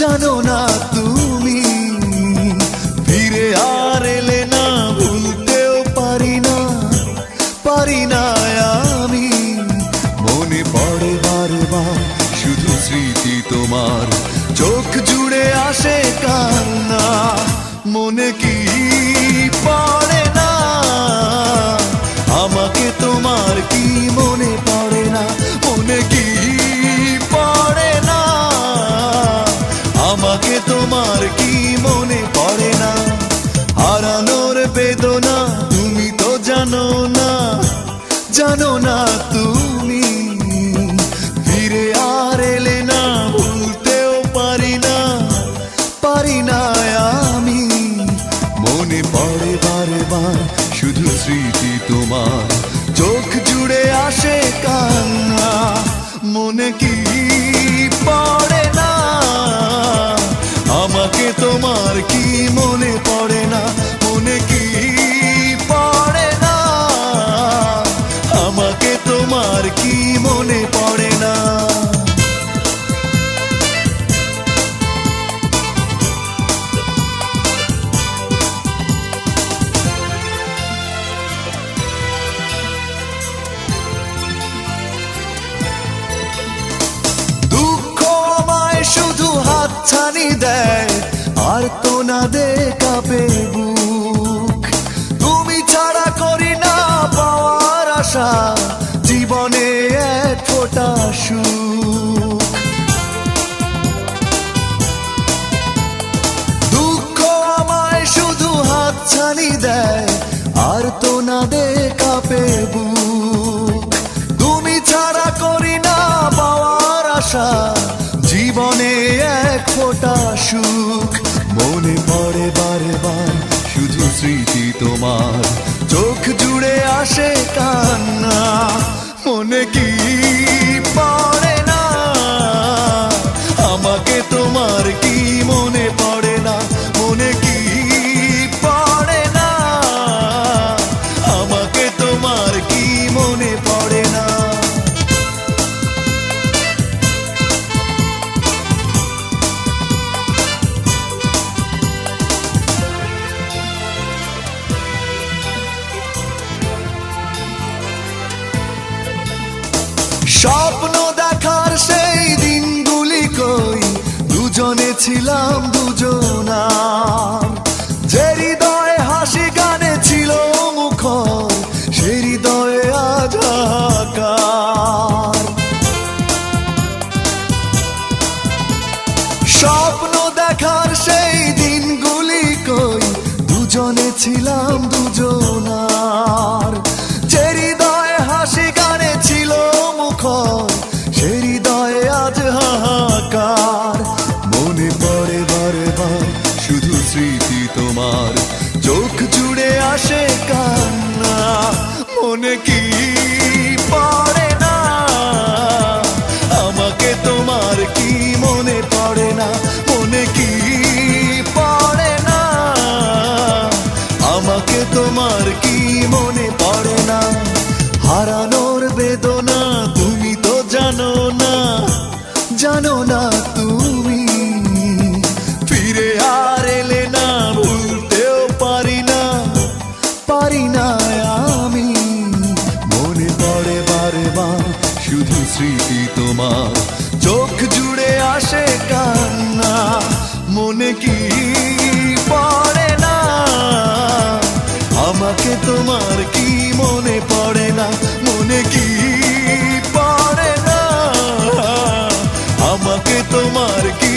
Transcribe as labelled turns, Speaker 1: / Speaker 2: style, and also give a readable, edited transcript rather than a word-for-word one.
Speaker 1: জানো না তুমি ফিরে আর এলে না, ভুলতেও পারি না আমি। মনে পড়ে বারবার শুধু স্মৃতি তোমার, চোখ জুড়ে আসে কান্না। মনে কি পড়ে না আমাকে তোমার, কি মনে পড়ে না? মনে কি পড়ে না আমাকে তোমার, কি মনে পড়ে না? হারানোর বেদনা তুমি তো জানো না, জানো না তুমি ফিরে আর এলে না, ভুলতেও পারি না আমি। মনে পড়ে বারবার শুধু স্মৃতি তোমার, চোখ জুড়ে আসে কান্না। মনে কি পড়ে না আমাকে তোমার, কি মনে পড়ে না? মনে কি পড়ে না আমাকে তোমার, কি মনে পড়ে না? শুধু হাতছানি দেয় আর তো না দে কাঁপে বুক। তুমি ছাড়া করি না পাওয়ার আশা, জীবনে এক ফোঁটা সুখ। দুঃখ আমায় শুধু হাতছানি দেয় আর তো না দে কাঁপে বুক। তুমি ছাড়া করি না পাওয়ার আশা, জীবনে এক ফোঁটা সুখ। মনে পড়ে বারবার শুধু স্মৃতি তোমার, চোখ জুড়ে আসে কান্না। মনে কি পড়ে না আমাকে তোমার, কি মনে পড়ে না? মনে কি পড়ে না আমাকে তোমার, কি মনে পড়ে না? স্বপ্ন দেখার সেই দিনগুলি কই, দুজনে ছিলাম দুজনার। যে হৃদয়ে হাসি গানে ছিল মুখর, সে হৃদয়ে আজ হাহাকার। স্বপ্ন দেখার সেই দিনগুলি কই, দুজনে ছিলাম দুজনার। যে হৃদয়ে হাসি গানে ছিল মুখর, সে হৃদয়ে আজ হাহাকার। মনে পড়ে বারবার শুধু স্মৃতি তোমার, চোখ জুড়ে আসে কান্না। মনে কি পড়ে না আমাকে তোমার, কি মনে পড়ে না? মনে কি পড়ে না আমাকে তোমার, কি মনে পড়ে না? হারানোর বেদনা তুমি তো জানো না, জানো না তুমি ফিরে আর এলে না, ভুলতেও পারি না আমি। মনে পড়ে বারবার শুধু স্মৃতি তোমার, চোখ জুড়ে আসে কান্না। মনে কি পড়ে না আমাকে তোমার, কি মনে পড়ে না? মনে কি পড়ে না আমাকে তোমার, কি